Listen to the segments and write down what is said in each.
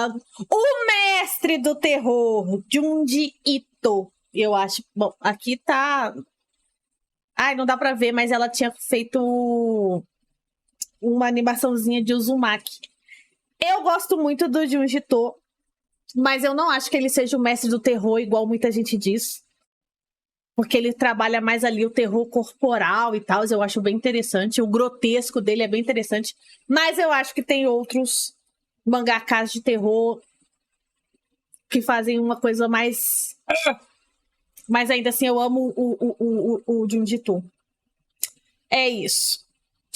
O mestre do terror, Junji Ito. Eu acho. Bom, aqui tá. Ai, não dá pra ver, mas ela tinha feito uma animaçãozinha de Uzumaki. Eu gosto muito do Junji Ito, mas eu não acho que ele seja o mestre do terror, igual muita gente diz. Porque ele trabalha mais ali o terror corporal e tal, eu acho bem interessante. O grotesco dele é bem interessante. Mas eu acho que tem outros mangakas de terror que fazem uma coisa mais... Mas ainda assim, eu amo o Junji Ito. É isso.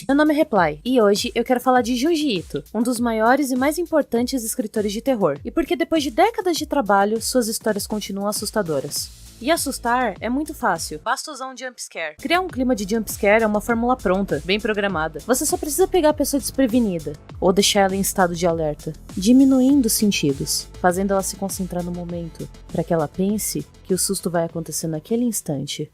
Meu nome é Reply, e hoje eu quero falar de Junji Ito, um dos maiores e mais importantes escritores de terror, e porque depois de décadas de trabalho, suas histórias continuam assustadoras. E assustar é muito fácil, basta usar um jumpscare. Criar um clima de jumpscare é uma fórmula pronta, bem programada. Você só precisa pegar a pessoa desprevenida, ou deixar ela em estado de alerta, diminuindo os sentidos, fazendo ela se concentrar no momento, para que ela pense que o susto vai acontecer naquele instante.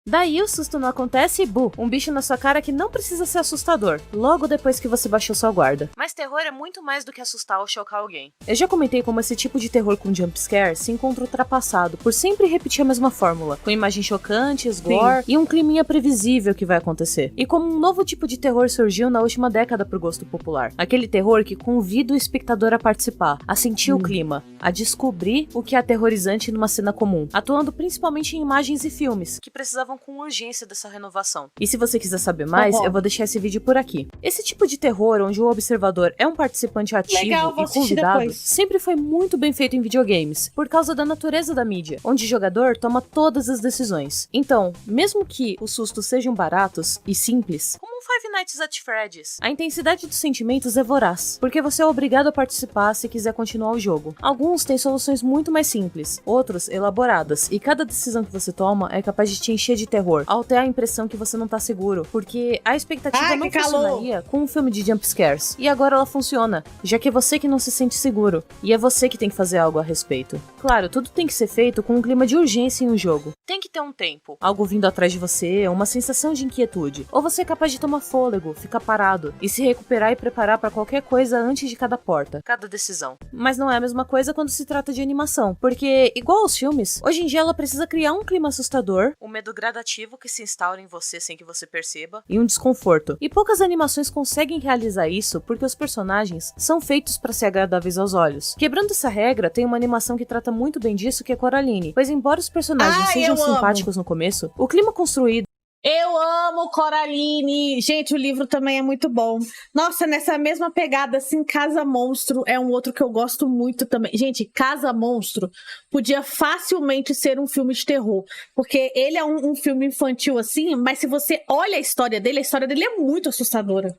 Daí o susto não acontece e um bicho na sua cara que não precisa ser assustador, logo depois que você baixou sua guarda. Mas terror é muito mais do que assustar ou chocar alguém. Eu já comentei como esse tipo de terror com jumpscare se encontra ultrapassado por sempre repetir a mesma fórmula, com imagens chocantes, gore e um climinha previsível que vai acontecer. E como um novo tipo de terror surgiu na última década pro gosto popular. Aquele terror que convida o espectador a participar, a sentir o clima, a descobrir o que é aterrorizante numa cena comum, atuando principalmente em imagens e filmes, que precisavam com urgência dessa renovação. E se você quiser saber mais, eu vou deixar esse vídeo por aqui. Esse tipo de terror, onde o observador é um participante ativo e convidado, sempre foi muito bem feito em videogames, por causa da natureza da mídia, onde o jogador toma todas as decisões. Então, mesmo que os sustos sejam baratos e simples, como um Five Nights at Freddy's, a intensidade dos sentimentos é voraz, porque você é obrigado a participar se quiser continuar o jogo. Alguns têm soluções muito mais simples, outros elaboradas, e cada decisão que você toma é capaz de te encher de terror, ao ter a impressão que você não tá seguro, porque a expectativa não funcionaria com um filme de jumpscares, e agora ela funciona, já que é você que não se sente seguro, e é você que tem que fazer algo a respeito. Claro, tudo tem que ser feito com um clima de urgência em um jogo. Tem que ter um tempo, algo vindo atrás de você, uma sensação de inquietude, ou você é capaz de tomar fôlego, ficar parado, e se recuperar e preparar pra qualquer coisa antes de cada porta, cada decisão. Mas não é a mesma coisa quando se trata de animação, porque, igual aos filmes, hoje em dia ela precisa criar um clima assustador, um medo gradativo que se instaura em você sem que você perceba, e um desconforto. E poucas animações conseguem realizar isso porque os personagens são feitos para ser agradáveis aos olhos. Quebrando essa regra, tem uma animação que trata muito bem disso, que é Coraline, pois embora os personagens sejam simpáticos no começo, o clima construído... Eu amo Coraline. Gente, o livro também é muito bom. Nossa, nessa mesma pegada, assim, Casa Monstro é um outro que eu gosto muito também. Gente, Casa Monstro podia facilmente ser um filme de terror, porque ele é um filme infantil, assim, mas se você olha a história dele é muito assustadora.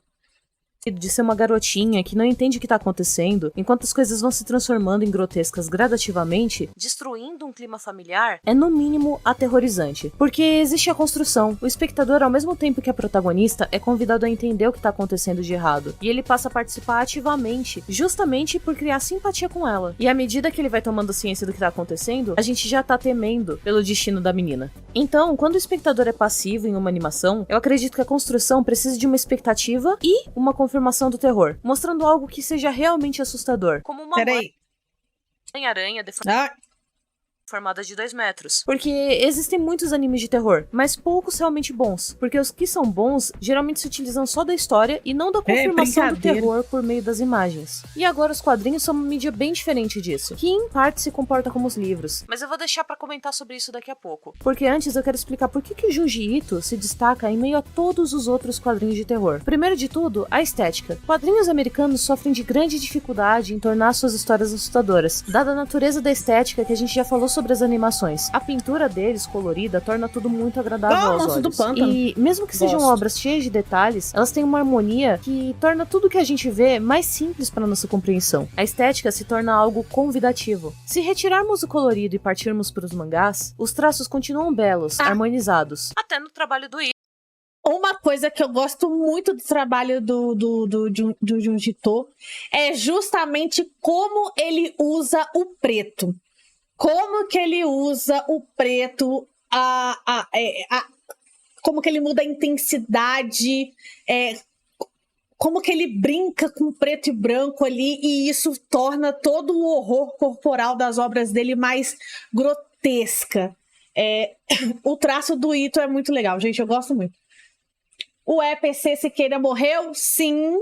De ser uma garotinha que não entende o que tá acontecendo, enquanto as coisas vão se transformando em grotescas gradativamente, destruindo um clima familiar, é no mínimo aterrorizante. Porque existe a construção. O espectador, ao mesmo tempo que a protagonista, é convidado a entender o que tá acontecendo de errado. E ele passa a participar ativamente, justamente por criar simpatia com ela. E à medida que ele vai tomando ciência do que tá acontecendo, a gente já tá temendo pelo destino da menina. Então, quando o espectador é passivo em uma animação, eu acredito que a construção precisa de uma expectativa e uma confirmação do terror, mostrando algo que seja realmente assustador, como uma aranha formada de 2 metros. Porque existem muitos animes de terror, mas poucos realmente bons, porque os que são bons geralmente se utilizam só da história e não da confirmação do terror por meio das imagens. E agora os quadrinhos são uma mídia bem diferente disso, que em parte se comporta como os livros, mas eu vou deixar pra comentar sobre isso daqui a pouco, porque antes eu quero explicar por que o Junji Ito se destaca em meio a todos os outros quadrinhos de terror. Primeiro de tudo, a estética. Quadrinhos americanos sofrem de grande dificuldade em tornar suas histórias assustadoras, dada a natureza da estética que a gente já falou sobre as animações. A pintura deles, colorida, torna tudo muito agradável aos olhos. E mesmo que sejam obras cheias de detalhes, elas têm uma harmonia que torna tudo que a gente vê mais simples para nossa compreensão. A estética se torna algo convidativo. Se retirarmos o colorido e partirmos para os mangás, os traços continuam belos, harmonizados. Até no trabalho do Uma coisa que eu gosto muito do trabalho do Junji Ito é justamente como ele usa o preto. Como que ele usa o preto, como que ele muda a intensidade, como que ele brinca com preto e branco ali, e isso torna todo o horror corporal das obras dele mais grotesca. O traço do Ito é muito legal, gente, eu gosto muito. O EPC Siqueira morreu? Sim.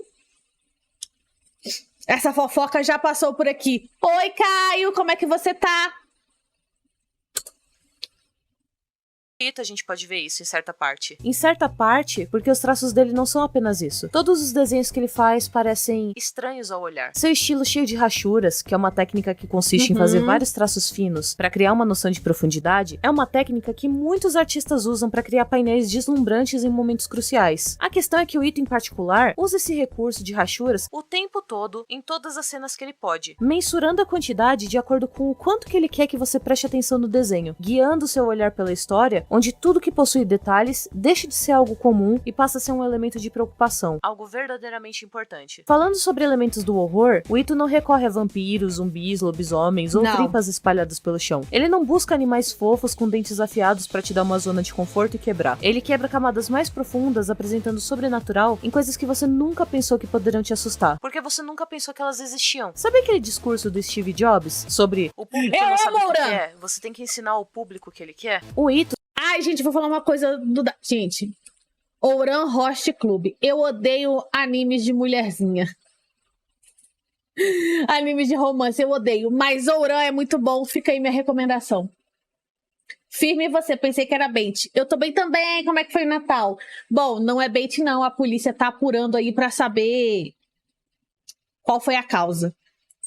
Essa fofoca já passou por aqui. Oi, Caio, como é que você tá? A gente pode ver isso em certa parte. Em certa parte, porque os traços dele não são apenas isso. Todos os desenhos que ele faz parecem estranhos ao olhar. Seu estilo cheio de rachuras, que é uma técnica que consiste em fazer vários traços finos para criar uma noção de profundidade, é uma técnica que muitos artistas usam para criar painéis deslumbrantes em momentos cruciais. A questão é que o Ito, em particular, usa esse recurso de rachuras o tempo todo em todas as cenas que ele pode, mensurando a quantidade de acordo com o quanto que ele quer que você preste atenção no desenho, guiando seu olhar pela história, onde tudo que possui detalhes deixa de ser algo comum e passa a ser um elemento de preocupação, algo verdadeiramente importante. Falando sobre elementos do horror, o Ito não recorre a vampiros, zumbis, lobisomens ou tripas espalhadas pelo chão. Ele não busca animais fofos com dentes afiados para te dar uma zona de conforto e quebrar. Ele quebra camadas mais profundas, apresentando o sobrenatural em coisas que você nunca pensou que poderiam te assustar, porque você nunca pensou que elas existiam. Sabe aquele discurso do Steve Jobs sobre o público não sabe o que quer, você tem que ensinar ao público o que ele quer? O Ito... Ai, gente, vou falar uma coisa Gente, Ouran Host Club. Eu odeio animes de mulherzinha. Animes de romance, eu odeio. Mas Ouran é muito bom, fica aí minha recomendação. Firme você, pensei que era bait. Eu tô bem também, como é que foi o Natal? Bom, não é bait não, a polícia tá apurando aí pra saber qual foi a causa.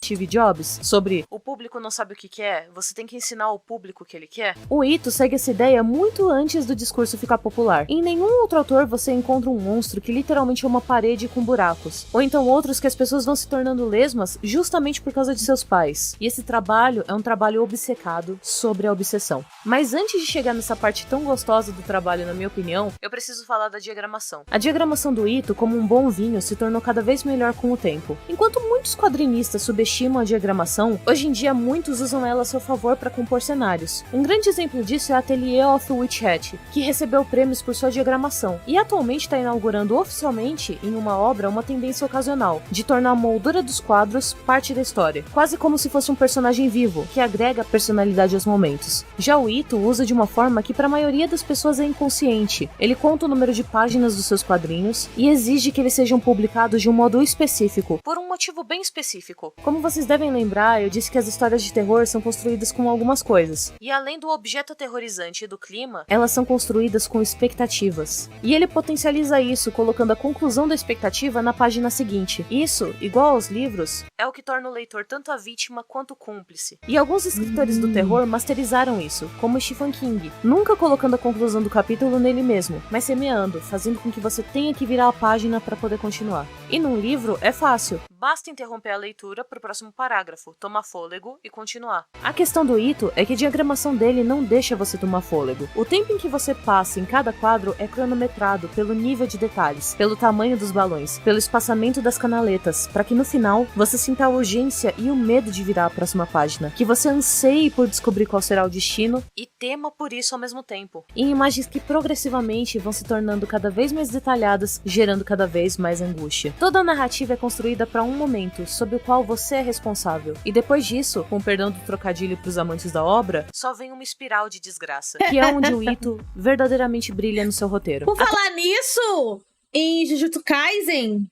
Steve Jobs, sobre o público não sabe o que quer, você tem que ensinar ao público o que ele quer. O Ito segue essa ideia muito antes do discurso ficar popular. Em nenhum outro autor você encontra um monstro que literalmente é uma parede com buracos, ou então outros que as pessoas vão se tornando lesmas justamente por causa de seus pais. E esse trabalho é um trabalho obcecado sobre a obsessão. Mas antes de chegar nessa parte tão gostosa do trabalho, na minha opinião, eu preciso falar da diagramação. A diagramação do Ito, como um bom vinho, se tornou cada vez melhor com o tempo. Enquanto muitos quadrinistas subestimam a diagramação, hoje em dia muitos usam ela a seu favor para compor cenários. Um grande exemplo disso é a Atelier of Witch Hat, que recebeu prêmios por sua diagramação, e atualmente está inaugurando oficialmente em uma obra uma tendência ocasional, de tornar a moldura dos quadros parte da história, quase como se fosse um personagem vivo, que agrega personalidade aos momentos. Já o Ito usa de uma forma que para a maioria das pessoas é inconsciente. Ele conta o número de páginas dos seus quadrinhos e exige que eles sejam publicados de um modo específico, por um motivo bem específico. Como vocês devem lembrar, eu disse que as histórias de terror são construídas com algumas coisas. E além do objeto aterrorizante e do clima, elas são construídas com expectativas. E ele potencializa isso, colocando a conclusão da expectativa na página seguinte. Isso, igual aos livros, é o que torna o leitor tanto a vítima quanto o cúmplice. E alguns escritores do terror masterizaram isso, como Stephen King, nunca colocando a conclusão do capítulo nele mesmo, mas semeando, fazendo com que você tenha que virar a página para poder continuar. E num livro é fácil. Basta interromper a leitura para o próximo parágrafo, tomar fôlego e continuar. A questão do Ito é que a diagramação dele não deixa você tomar fôlego. O tempo em que você passa em cada quadro é cronometrado pelo nível de detalhes, pelo tamanho dos balões, pelo espaçamento das canaletas, para que no final você sinta a urgência e o medo de virar a próxima página, que você anseie por descobrir qual será o destino e tema por isso ao mesmo tempo. Em imagens que progressivamente vão se tornando cada vez mais detalhadas, gerando cada vez mais angústia. Toda a narrativa é construída para um momento sobre o qual você é responsável. E depois disso, com perdão do trocadilho pros amantes da obra, só vem uma espiral de desgraça, que é onde o Ito verdadeiramente brilha no seu roteiro. Por falar nisso, em Jujutsu Kaisen...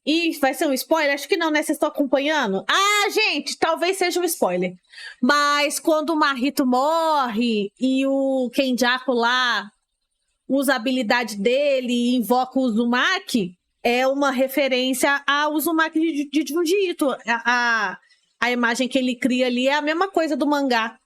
Ih, vai ser um spoiler? Acho que não, né? Vocês estão acompanhando? Ah, gente, talvez seja um spoiler. Mas quando o Mahito morre e o Kenjaku lá usa a habilidade dele e invoca o Uzumaki, é uma referência ao Uzumaki de Junji Ito. A imagem que ele cria ali é a mesma coisa do mangá.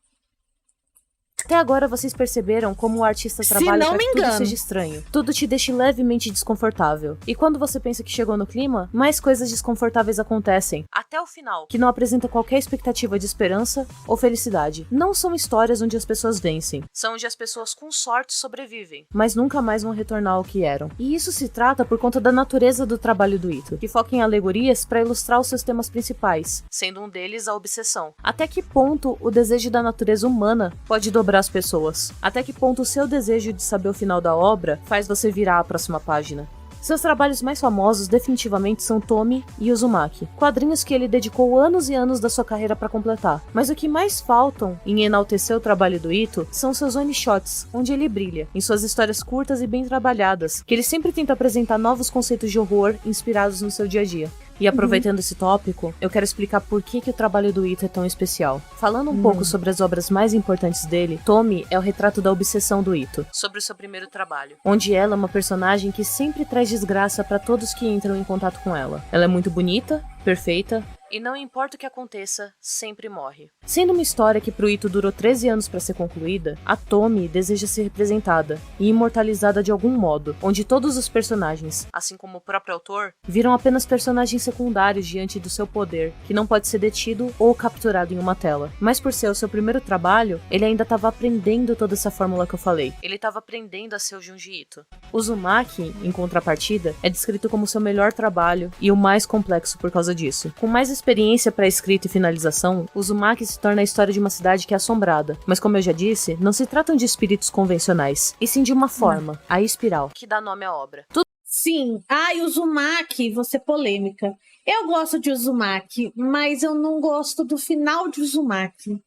Até agora vocês perceberam como o artista trabalha para que tudo seja estranho. Tudo te deixa levemente desconfortável. E quando você pensa que chegou no clima, mais coisas desconfortáveis acontecem. Até o final, que não apresenta qualquer expectativa de esperança ou felicidade. Não são histórias onde as pessoas vencem. São onde as pessoas com sorte sobrevivem, mas nunca mais vão retornar ao que eram. E isso se trata por conta da natureza do trabalho do Ito, que foca em alegorias para ilustrar os seus temas principais, sendo um deles a obsessão. Até que ponto o desejo da natureza humana pode dobrar as pessoas? Até que ponto o seu desejo de saber o final da obra faz você virar a próxima página? Seus trabalhos mais famosos definitivamente são Tomie e Uzumaki, quadrinhos que ele dedicou anos e anos da sua carreira para completar. Mas o que mais faltam em enaltecer o trabalho do Ito são seus one-shots, onde ele brilha, em suas histórias curtas e bem trabalhadas, que ele sempre tenta apresentar novos conceitos de horror inspirados no seu dia a dia. E aproveitando esse tópico, eu quero explicar por que o trabalho do Ito é tão especial. Falando um pouco sobre as obras mais importantes dele, Tomie é o retrato da obsessão do Ito, sobre o seu primeiro trabalho, onde ela é uma personagem que sempre traz desgraça para todos que entram em contato com ela. Ela é muito bonita, perfeita, e não importa o que aconteça, sempre morre. Sendo uma história que pro Ito durou 13 anos para ser concluída, a Tomie deseja ser representada e imortalizada de algum modo, onde todos os personagens, assim como o próprio autor, viram apenas personagens secundários diante do seu poder, que não pode ser detido ou capturado em uma tela. Mas por ser o seu primeiro trabalho, ele ainda estava aprendendo toda essa fórmula que eu falei. Ele estava aprendendo a ser o Junji Ito. Uzumaki, em contrapartida, é descrito como seu melhor trabalho e o mais complexo por causa disso. Com mais experiência para escrita e finalização, Uzumaki se torna a história de uma cidade que é assombrada. Mas como eu já disse, não se tratam de espíritos convencionais, e sim de uma forma, a espiral, que dá nome à obra. Sim. E Uzumaki, vou ser polêmica. Eu gosto de Uzumaki, mas eu não gosto do final de Uzumaki.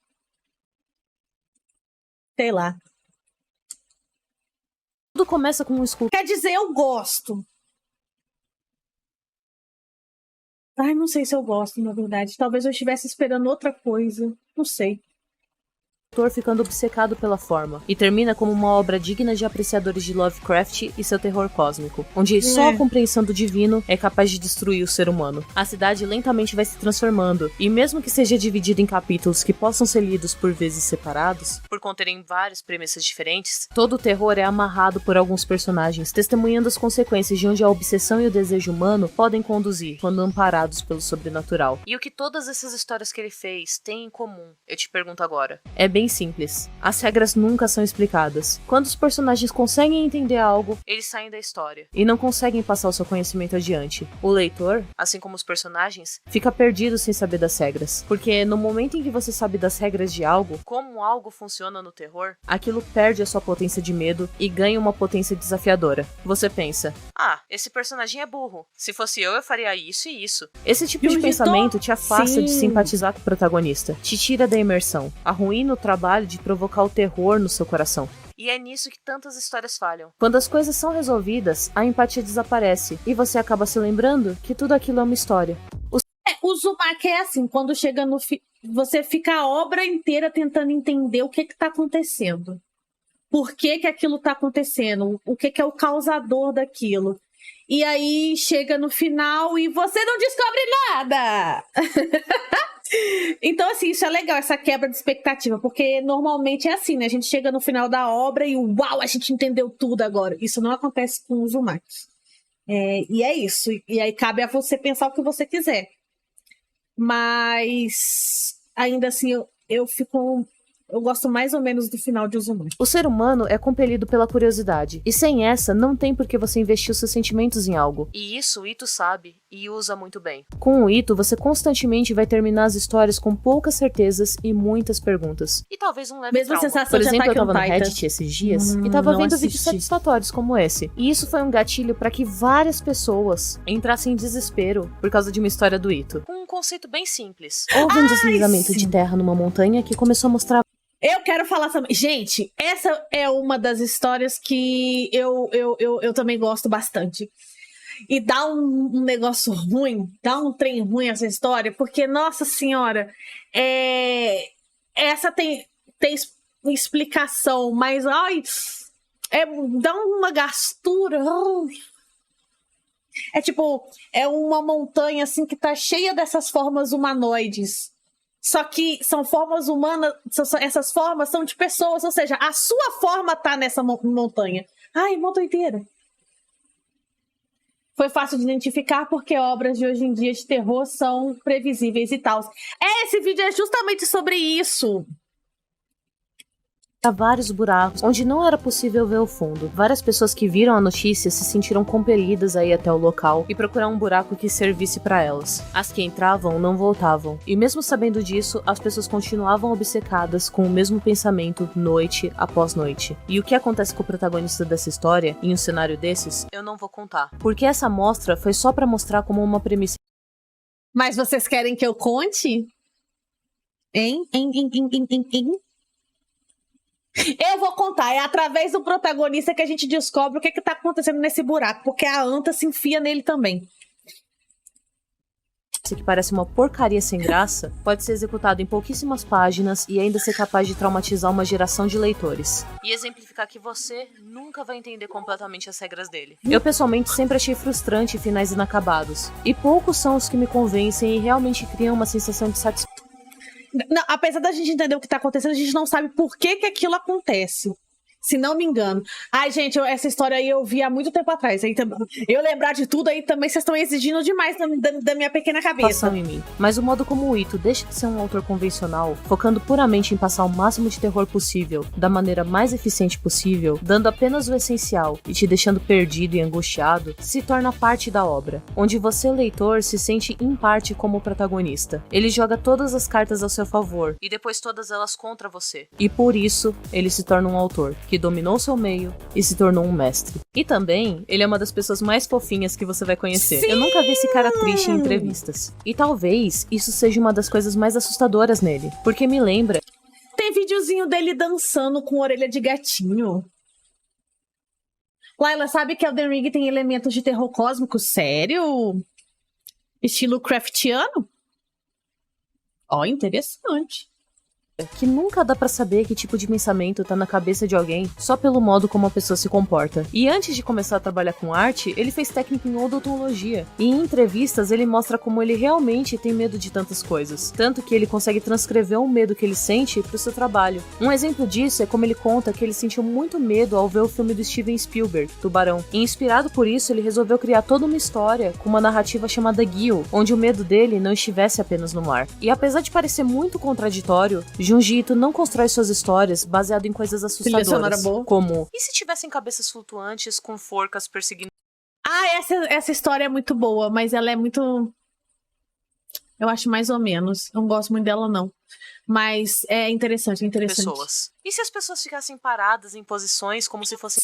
Sei lá. Tudo começa com um escultor. Quer dizer, eu gosto. Não sei se eu gosto, na verdade. Talvez eu estivesse esperando outra coisa. Não sei. Ficando obcecado pela forma, e termina como uma obra digna de apreciadores de Lovecraft e seu terror cósmico, onde só a compreensão do divino é capaz de destruir o ser humano. A cidade lentamente vai se transformando, e mesmo que seja dividida em capítulos que possam ser lidos por vezes separados, por conterem várias premissas diferentes, todo o terror é amarrado por alguns personagens, testemunhando as consequências de onde a obsessão e o desejo humano podem conduzir, quando amparados pelo sobrenatural. E o que todas essas histórias que ele fez têm em comum? Eu te pergunto agora. É bem simples. As regras nunca são explicadas. Quando os personagens conseguem entender algo, eles saem da história e não conseguem passar o seu conhecimento adiante. O leitor, assim como os personagens, fica perdido sem saber das regras. Porque no momento em que você sabe das regras de algo, como algo funciona no terror, aquilo perde a sua potência de medo e ganha uma potência desafiadora. Você pensa, esse personagem é burro. Se fosse eu faria isso e isso. Esse tipo de pensamento te afasta de simpatizar com o protagonista, te tira da imersão, arruína o trabalho de provocar o terror no seu coração. E é nisso que tantas histórias falham. Quando as coisas são resolvidas, a empatia desaparece e você acaba se lembrando que tudo aquilo é uma história. O Uzumaki é assim, quando chega no você fica a obra inteira tentando entender o que tá acontecendo. Por que aquilo tá acontecendo? O que é o causador daquilo? E aí chega no final e você não descobre nada! Então, assim, isso é legal, essa quebra de expectativa, porque normalmente é assim, né? A gente chega no final da obra e uau, a gente entendeu tudo agora. Isso não acontece com o Uzumaki. E é isso. E aí cabe a você pensar o que você quiser. Mas, ainda assim, eu gosto mais ou menos do final de Uzumaki. O ser humano é compelido pela curiosidade, e sem essa, não tem por que você investir os seus sentimentos em algo. E isso o Ito sabe e usa muito bem. Com o Ito, você constantemente vai terminar as histórias com poucas certezas e muitas perguntas. E talvez um leve mesma trauma. sensação Por exemplo, de Attack eu tava on no Titan. Reddit esses dias e tava vendo vídeos satisfatórios como esse. E isso foi um gatilho para que várias pessoas entrassem em desespero por causa de uma história do Ito. Com um conceito bem simples. Houve um deslizamento de terra numa montanha que começou a mostrar. Eu quero falar também. Gente, essa é uma das histórias que eu também gosto bastante. E dá um negócio ruim, dá um trem ruim essa história, porque, nossa senhora, essa tem explicação, mas dá uma gastura. É uma montanha assim que tá cheia dessas formas humanoides. Só que são formas humanas, essas formas são de pessoas, ou seja, a sua forma tá nessa montanha. Mó doideira. Foi fácil de identificar porque obras de hoje em dia de terror são previsíveis e tal. Esse vídeo é justamente sobre isso. vários buracos onde não era possível ver o fundo. Várias pessoas que viram a notícia se sentiram compelidas a ir até o local e procurar um buraco que servisse para elas. As que entravam não voltavam. E mesmo sabendo disso, as pessoas continuavam obcecadas com o mesmo pensamento noite após noite. E o que acontece com o protagonista dessa história, em um cenário desses, eu não vou contar. Porque essa amostra foi só para mostrar como uma premissa. Mas vocês querem que eu conte? Hein? Eu vou contar. É através do protagonista que a gente descobre o que tá acontecendo nesse buraco. Porque a anta se enfia nele também. Que parece uma porcaria sem graça, pode ser executado em pouquíssimas páginas e ainda ser capaz de traumatizar uma geração de leitores. E exemplificar que você nunca vai entender completamente as regras dele. Eu pessoalmente sempre achei frustrante finais inacabados. E poucos são os que me convencem e realmente criam uma sensação de satisfação. Não, apesar da gente entender o que tá acontecendo, a gente não sabe por que aquilo acontece. Se não me engano. Ai, gente, essa história aí eu vi há muito tempo atrás. Aí, eu lembrar de tudo aí também, vocês estão exigindo demais da minha pequena cabeça. Em mim. Mas o modo como o Ito deixa de ser um autor convencional, focando puramente em passar o máximo de terror possível, da maneira mais eficiente possível, dando apenas o essencial e te deixando perdido e angustiado, se torna parte da obra, onde você, leitor, se sente em parte como protagonista. Ele joga todas as cartas ao seu favor, e depois todas elas contra você. E por isso, ele se torna um autor que dominou seu meio e se tornou um mestre. E também, ele é uma das pessoas mais fofinhas que você vai conhecer. Sim! Eu nunca vi esse cara triste em entrevistas. E talvez isso seja uma das coisas mais assustadoras nele, porque me lembra... Tem videozinho dele dançando com orelha de gatinho. Laila, sabe que Elden Ring tem elementos de terror cósmico? Sério? Estilo Craftiano? Ó, interessante. Que nunca dá pra saber que tipo de pensamento tá na cabeça de alguém só pelo modo como a pessoa se comporta. E antes de começar a trabalhar com arte, ele fez técnico em odontologia. E em entrevistas ele mostra como ele realmente tem medo de tantas coisas. Tanto que ele consegue transcrever o medo que ele sente pro seu trabalho. Um exemplo disso é como ele conta que ele sentiu muito medo ao ver o filme do Steven Spielberg, Tubarão. E inspirado por isso, ele resolveu criar toda uma história com uma narrativa chamada Gil, onde o medo dele não estivesse apenas no mar. E apesar de parecer muito contraditório, Junji Ito não constrói suas histórias baseado em coisas assustadoras, como e se tivessem cabeças flutuantes com forcas perseguindo... Ah, essa história é muito boa, mas ela é muito... Eu acho mais ou menos. Eu não gosto muito dela, não. Mas é interessante. pessoas. E se as pessoas ficassem paradas em posições como se fossem...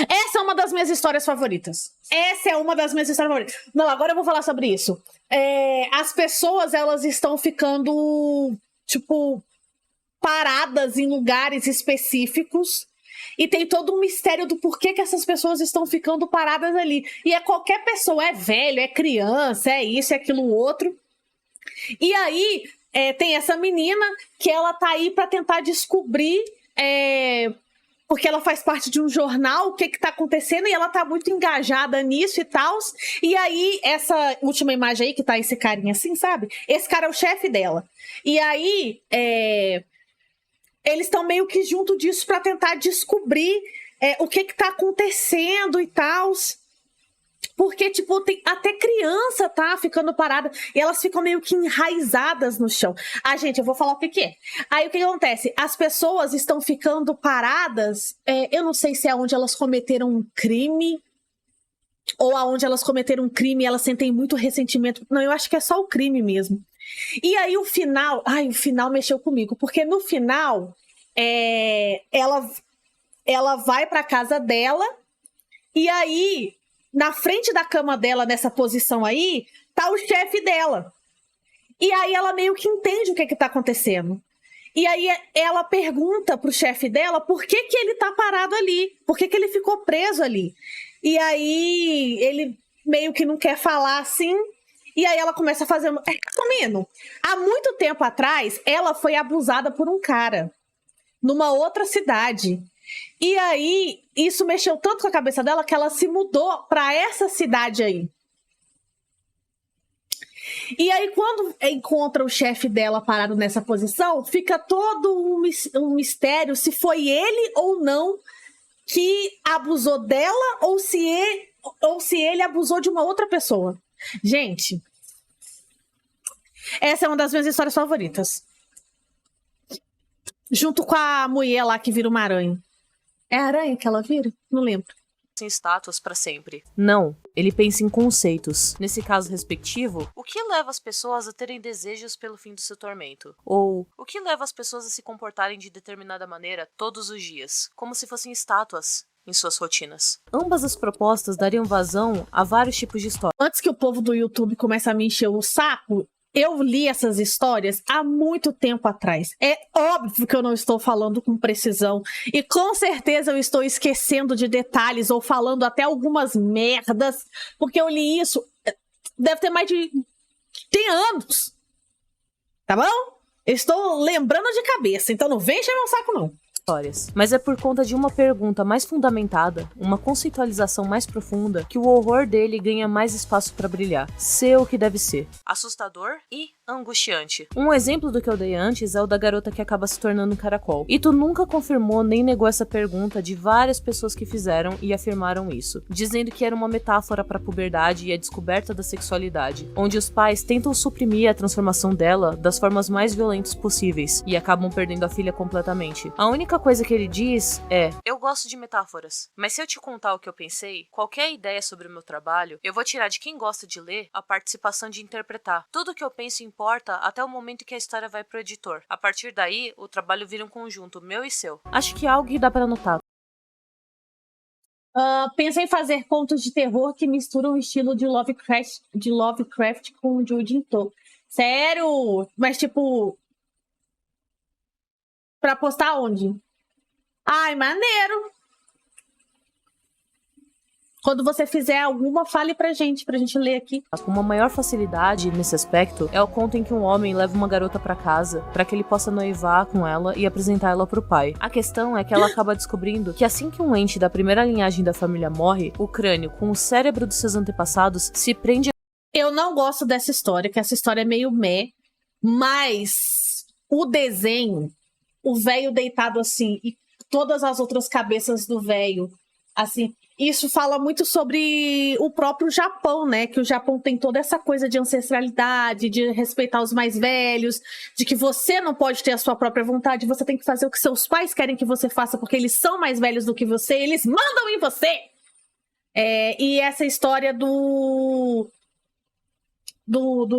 Essa é uma das minhas histórias favoritas. Não, agora eu vou falar sobre isso. As pessoas, elas estão ficando, tipo... paradas em lugares específicos e tem todo um mistério do porquê que essas pessoas estão ficando paradas ali. E qualquer pessoa, é velho, é criança, é isso, é aquilo, outro. E aí, tem essa menina que ela tá aí pra tentar descobrir, porque ela faz parte de um jornal, o que tá acontecendo, e ela tá muito engajada nisso e tal. E aí, essa última imagem aí, que tá esse carinha assim, sabe? Esse cara é o chefe dela. E aí, eles estão meio que junto disso para tentar descobrir o que tá acontecendo e tal. Porque, tipo, tem até criança tá ficando parada e elas ficam meio que enraizadas no chão. Ah, gente, eu vou falar o que é. Aí, o que acontece? As pessoas estão ficando paradas, eu não sei se é onde elas cometeram um crime ou aonde elas cometeram um crime e elas sentem muito ressentimento. Não, eu acho que é só o crime mesmo. E aí o final mexeu comigo, porque no final ela vai pra casa dela e aí na frente da cama dela, nessa posição aí, tá o chefe dela. E aí ela meio que entende o que tá acontecendo. E aí ela pergunta pro chefe dela por que ele tá parado ali, por que ele ficou preso ali. E aí ele meio que não quer falar assim. E aí ela começa a fazer... Resumindo, há muito tempo atrás, ela foi abusada por um cara numa outra cidade. E aí, isso mexeu tanto com a cabeça dela que ela se mudou pra essa cidade aí. E aí, quando encontra o chefe dela parado nessa posição, fica todo um mistério se foi ele ou não que abusou dela ou se ele abusou de uma outra pessoa. Gente, essa é uma das minhas histórias favoritas. Junto com a mulher lá que vira uma aranha. É a aranha que ela vira? Não lembro. Em estátuas para sempre. Não, ele pensa em conceitos. Nesse caso respectivo, o que leva as pessoas a terem desejos pelo fim do seu tormento? Ou o que leva as pessoas a se comportarem de determinada maneira todos os dias, como se fossem estátuas em suas rotinas? Ambas as propostas dariam vazão a vários tipos de histórias. Antes que o povo do YouTube comece a me encher o saco, eu li essas histórias há muito tempo atrás. É óbvio que eu não estou falando com precisão. E com certeza eu estou esquecendo de detalhes ou falando até algumas merdas. Porque eu li isso, deve ter mais de... tem anos. Tá bom? Estou lembrando de cabeça, então não vem encher meu saco não. Mas é por conta de uma pergunta mais fundamentada, uma conceitualização mais profunda, que o horror dele ganha mais espaço para brilhar. Ser o que deve ser. Assustador e angustiante. Um exemplo do que eu dei antes é o da garota que acaba se tornando um caracol. Ito nunca confirmou nem negou essa pergunta de várias pessoas que fizeram e afirmaram isso, dizendo que era uma metáfora para a puberdade e a descoberta da sexualidade, onde os pais tentam suprimir a transformação dela das formas mais violentas possíveis e acabam perdendo a filha completamente. A única coisa que ele diz é: eu gosto de metáforas, mas se eu te contar o que eu pensei, qualquer ideia sobre o meu trabalho, eu vou tirar de quem gosta de ler a participação de interpretar. Tudo que eu penso importa até o momento que a história vai pro editor. A partir daí, o trabalho vira um conjunto meu e seu. Acho que é algo que dá pra notar. Pensei em fazer contos de terror que misturam o estilo de Lovecraft com Junji Ito. Sério? Mas tipo... pra postar onde? Ai, maneiro! Quando você fizer alguma, fale pra gente ler aqui. Com uma maior facilidade nesse aspecto é o conto em que um homem leva uma garota pra casa para que ele possa noivar com ela e apresentar ela pro pai. A questão é que ela acaba descobrindo que assim que um ente da primeira linhagem da família morre, o crânio com o cérebro dos seus antepassados se prende. Eu não gosto dessa história, que essa história é meio meh, mas o desenho, o velho deitado assim, e todas as outras cabeças do velho, assim... Isso fala muito sobre o próprio Japão, né? Que o Japão tem toda essa coisa de ancestralidade, de respeitar os mais velhos, de que você não pode ter a sua própria vontade, você tem que fazer o que seus pais querem que você faça, porque eles são mais velhos do que você, eles mandam em você! E essa história do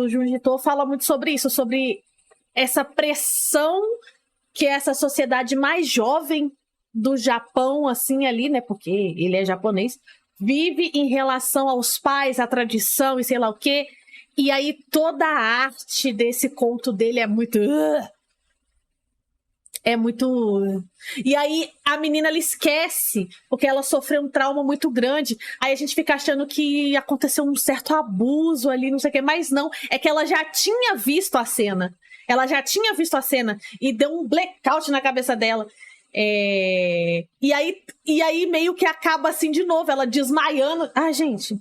Junji Ito fala muito sobre isso, sobre essa pressão que essa sociedade mais jovem do Japão, assim, ali, né, porque ele é japonês, vive em relação aos pais, à tradição e sei lá o quê, e aí toda a arte desse conto dele é muito... E aí a menina, ela esquece, porque ela sofreu um trauma muito grande, aí a gente fica achando que aconteceu um certo abuso ali, não sei o quê, mas não, é que ela já tinha visto a cena, e deu um blackout na cabeça dela. E aí meio que acaba assim de novo, ela desmaiando. Gente,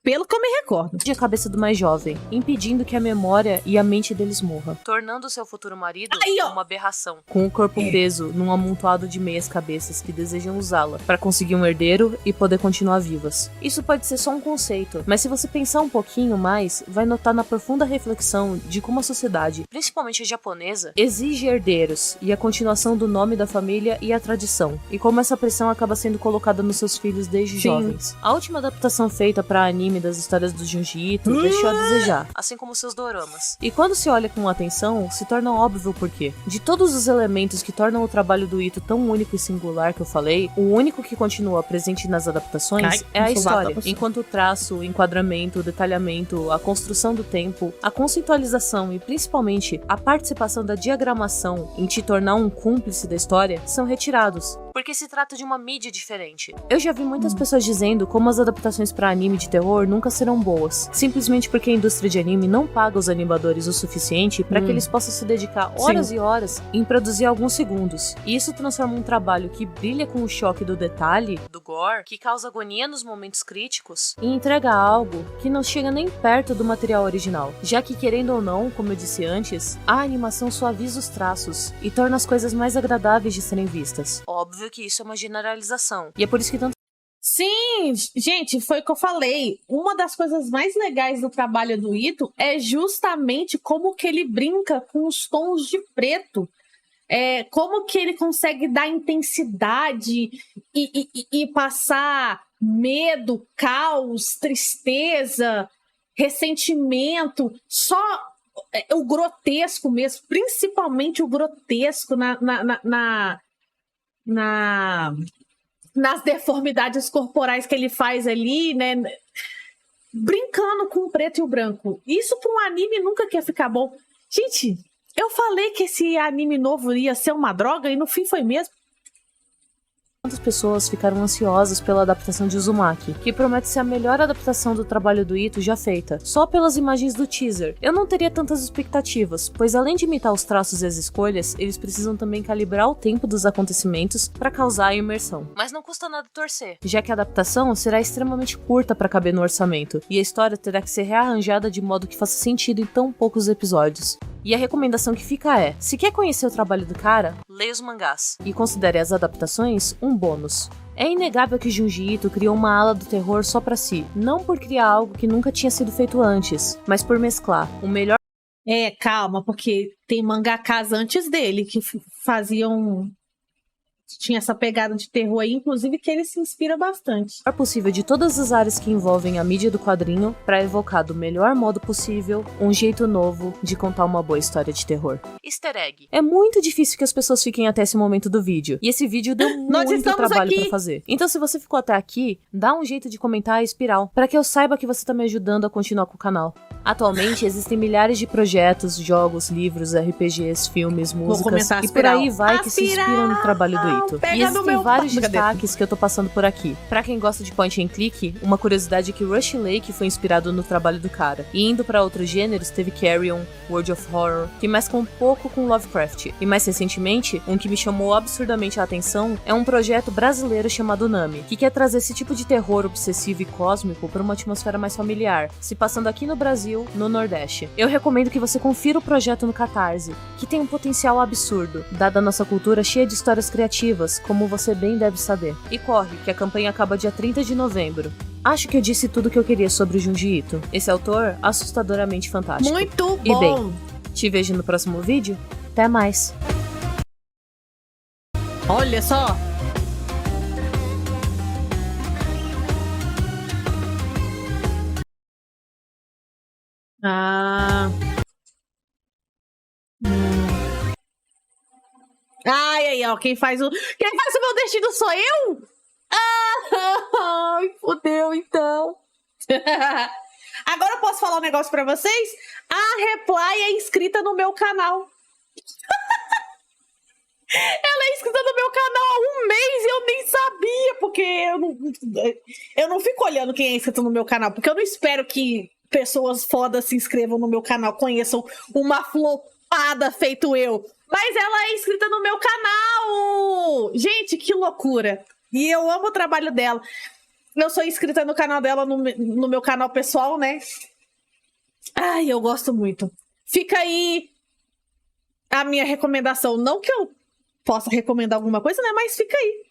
pelo que eu me recordo, de a cabeça do mais jovem, impedindo que a memória e a mente deles morra, tornando seu futuro marido uma aberração, com o corpo preso num amontoado de meias cabeças que desejam usá-la para conseguir um herdeiro e poder continuar vivas. Isso pode ser só um conceito, mas se você pensar um pouquinho mais, vai notar na profunda reflexão de como a sociedade, principalmente a japonesa, exige herdeiros e a continuação do nome da família e a tradição, e como essa pressão acaba sendo colocada nos seus filhos desde jovens. A última adaptação feita para anime das histórias do Junji Ito deixou a desejar, assim como seus doramas. E quando se olha com atenção, se torna óbvio o porquê. De todos os elementos que tornam o trabalho do Ito tão único e singular que eu falei, o único que continua presente nas adaptações é a história, enquanto o traço, o enquadramento, o detalhamento, a construção do tempo, a conceitualização e principalmente a participação da diagramação em te tornar um cúmplice da história são retirados. Porque se trata de uma mídia diferente. Eu já vi muitas pessoas dizendo como as adaptações para anime de terror nunca serão boas, simplesmente porque a indústria de anime não paga os animadores o suficiente para que eles possam se dedicar horas e horas em produzir alguns segundos. E isso transforma um trabalho que brilha com o choque do detalhe, do gore, que causa agonia nos momentos críticos, e entrega algo que não chega nem perto do material original, já que, querendo ou não, como eu disse antes, a animação suaviza os traços e torna as coisas mais agradáveis de serem vistas. Óbvio que isso é uma generalização, e é por isso que tanto... Sim, gente, foi o que eu falei. Uma das coisas mais legais do trabalho do Ito é justamente como que ele brinca com os tons de preto. Como que ele consegue dar intensidade e passar medo, caos, tristeza, ressentimento, só o grotesco mesmo, principalmente o grotesco nas deformidades corporais que ele faz ali, né? Brincando com o preto e o branco. Isso para um anime nunca quer ficar bom. Gente, eu falei que esse anime novo ia ser uma droga e no fim foi mesmo. Muitas pessoas ficaram ansiosas pela adaptação de Uzumaki, que promete ser a melhor adaptação do trabalho do Ito já feita, só pelas imagens do teaser. Eu não teria tantas expectativas, pois além de imitar os traços e as escolhas, eles precisam também calibrar o tempo dos acontecimentos para causar a imersão. Mas não custa nada torcer, já que a adaptação será extremamente curta para caber no orçamento, e a história terá que ser rearranjada de modo que faça sentido em tão poucos episódios. E a recomendação que fica é, se quer conhecer o trabalho do cara, leia os mangás, e considere as adaptações um bônus. É inegável que Junji Ito criou uma ala do terror só pra si, não por criar algo que nunca tinha sido feito antes, mas por mesclar o melhor... Calma, porque tem mangakas antes dele que faziam... Tinha essa pegada de terror aí, inclusive que ele se inspira bastante. Possível de todas as áreas que envolvem a mídia do quadrinho para evocar do melhor modo possível um jeito novo de contar uma boa história de terror. Easter egg. É muito difícil que as pessoas fiquem até esse momento do vídeo. E esse vídeo deu muito trabalho pra fazer. Então se você ficou até aqui, dá um jeito de comentar a espiral, para que eu saiba que você tá me ajudando a continuar com o canal. Atualmente existem milhares de projetos, jogos, livros, RPGs, filmes, músicas e por aí vai que se inspiram no trabalho do Ito. E existem vários destaques que eu tô passando por aqui. Pra quem gosta de point and click, uma curiosidade é que Rush Lake foi inspirado no trabalho do cara. E indo pra outros gêneros, teve Carrion, World of Horror, que mescla um pouco com Lovecraft. E mais recentemente, um que me chamou absurdamente a atenção é um projeto brasileiro chamado Nami, que quer trazer esse tipo de terror obsessivo e cósmico pra uma atmosfera mais familiar, se passando aqui no Brasil, no Nordeste. Eu recomendo que você confira o projeto no Catarse, que tem um potencial absurdo, dada a nossa cultura cheia de histórias criativas, como você bem deve saber. E corre, que a campanha acaba dia 30 de novembro. Acho que eu disse tudo o que eu queria sobre o Junji Ito. Esse autor, assustadoramente fantástico. Muito bom! E bem, te vejo no próximo vídeo. Até mais! Olha só! Ai, aí, ó, quem faz o meu destino sou eu? Ai, fodeu, então. Agora eu posso falar um negócio pra vocês? A Reply é inscrita no meu canal. Ela é inscrita no meu canal há um mês e eu nem sabia, porque eu não fico olhando quem é inscrito no meu canal, porque eu não espero que pessoas fodas se inscrevam no meu canal, conheçam uma flopada feito eu. Mas ela é inscrita no meu canal! Gente, que loucura! E eu amo o trabalho dela. Eu sou inscrita no canal dela, no meu canal pessoal, né? Ai, eu gosto muito. Fica aí a minha recomendação. Não que eu possa recomendar alguma coisa, né? Mas fica aí.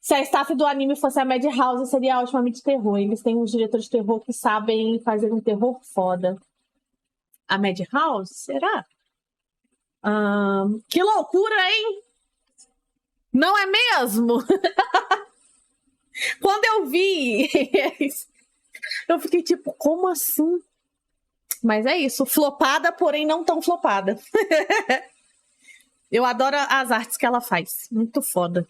Se a staff do anime fosse a Madhouse, seria ultimamente terror. Eles têm uns diretores de terror que sabem fazer um terror foda. A Madhouse? Será? Que loucura, hein? Não é mesmo? Quando eu vi, eu fiquei tipo, como assim? Mas é isso, flopada, porém não tão flopada. Eu adoro as artes que ela faz, muito foda.